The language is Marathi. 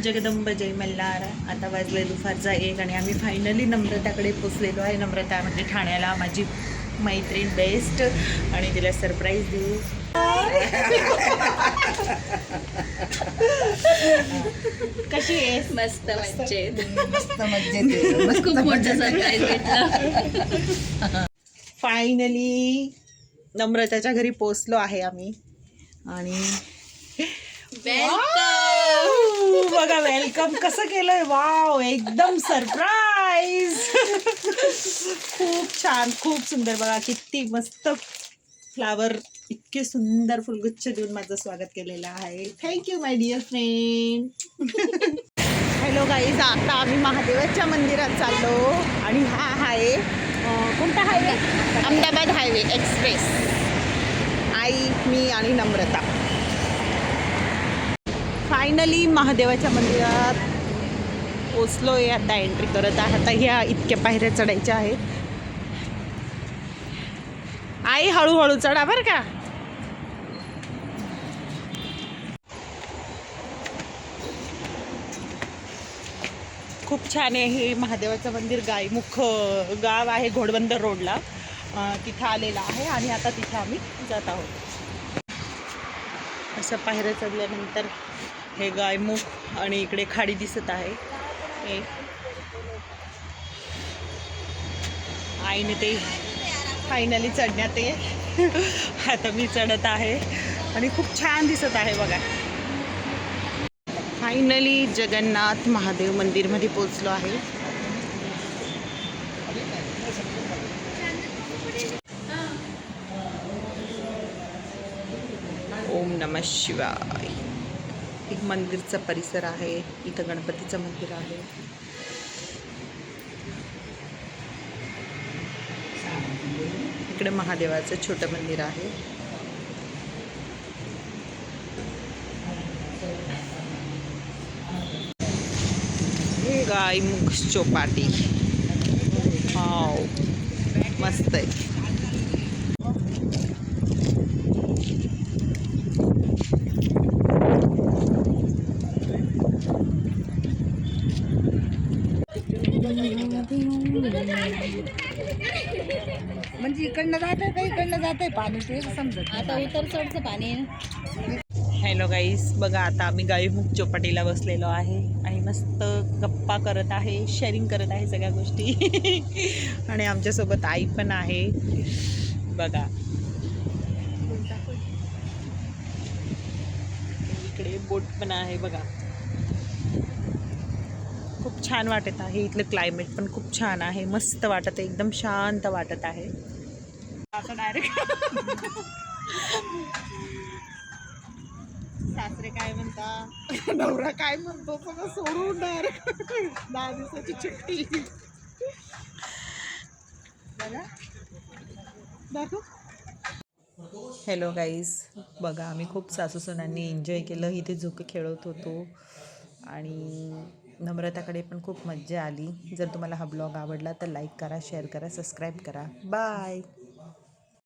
जगदंब जय मल्हार. आता वाजले दुपारचा 1 आणि आम्ही फायनली नम्रताकडे पोचलेलो आहे. नम्रता म्हणजे ठाण्याला माझी मैत्रीण बेस्ट आणि तिला सरप्राईज देऊ. कशी आहेस? मस्त मजेत. मस्त मजेत. खूप मोठा सरप्राईज भेटला. फायनली नम्रताच्या घरी पोचलो आहे आम्ही आणि वेलकम. बघा वेलकम कसं केलंय. वाव एकदम सरप्राईज. खूप छान खूप सुंदर. बघा किती मस्त फ्लावर इतके सुंदर फुलगुच्छ देऊन माझं स्वागत केलेलं आहे. Thank you my dear friend. Hello guys, आता आम्ही महादेवाच्या मंदिरात चाललो आणि हा आहे कोणता हायवे? Ahmedabad highway express. आई, मी आणि नम्रता फायनली महादेवाच्या मंदिरात पोचलोय. आता एंट्री करत आहे. आता ह्या इतक्या पायऱ्या चढायच्या आहेत. आई हळूहळू चढा बरं का. खूप छान आहे हे महादेवाचं मंदिर. गायमुख गाव आहे घोडबंदर रोडला. तिथं आलेला आहे आणि आता तिथं आम्ही जात आहोत. असं पायऱ्या चढल्यानंतर हे गायमुख आणि इकडे खाडी दिसत आहे. हे आईने ते फायनली चढण्यात आहे. आता मी चढत आहे आणि खूप छान दिसत आहे बघा. फायनली जगन्नाथ महादेव मंदिरमध्ये पोचलो आहे. ओम नमः शिवाय. एक मंदिरचा परिसर आहे. इथं गणपतीचं मंदिर आहे. इकडे महादेवाचं छोटं मंदिर आहे. हे गायमुख चौपाटी. वाव मस्त आहे. म्हणजे इकडनं जात आहे का इकडनं जात आहे पाणी ते समजत आता उतर चढचं पाणी आहे. हॅलो गाईस, बघा आता आम्ही गायमुख चौपाटीला बसलेलो आहे आणि मस्त गप्पा करत आहे, शेअरिंग करत आहे सगळ्या गोष्टी. आणि आमच्यासोबत आई पण आहे बघा. इकडे बोट पण आहे बघा. खूप छान वाटत आहे. इथलं क्लायमेट पण खूप छान आहे. मस्त वाटत आहे. एकदम शांत वाटत आहे. आता डायरेक्ट सासरे काय म्हणता, नवरा काय म्हणतो सगळं सोडून डायरेक्ट 10 दिवसाची सुट्टी. दाखव. हॅलो गाईज, बघा आम्ही खूप सासूसुनांनी एन्जॉय केलं. इथे झोके खेळत होतो आणि नम्रताकडे पण खूप मज्जा आली. जर तुम्हाला हा ब्लॉग आवडला तर लाईक करा, शेअर करा, सबस्क्राईब करा. बाय.